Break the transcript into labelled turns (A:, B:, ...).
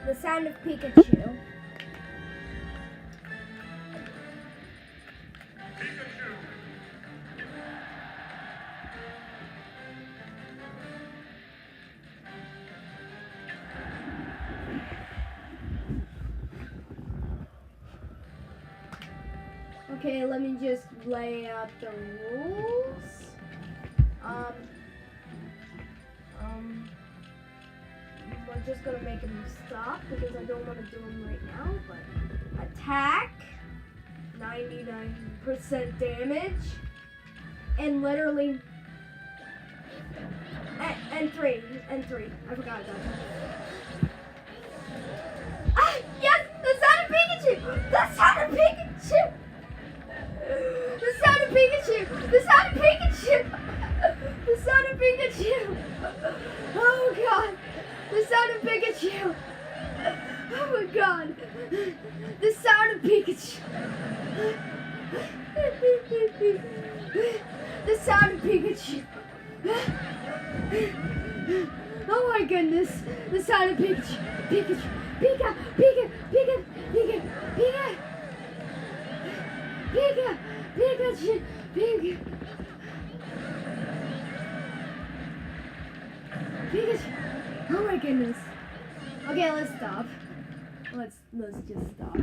A: The sound of Pikachu. Okay, let me just lay out the rules. We're just gonna make him stop because I don't want to do him right now, but attack, 99% damage, and literally, and three, I forgot that. Ah, yes, the sound of Pikachu! The sound of Pikachu! The sound of Pikachu! The sound of Pikachu! The sound of Pikachu! Oh god! The sound of Pikachu! Oh my god! The sound of Pikachu! The sound of Pikachu! Oh my goodness! The sound of Pikachu! Pikachu! Pika! Pika! Pika! Pika! Pika! Pika! Pikachu! Pika! Pikachu! Oh my goodness. Okay, let's stop. Let's just stop.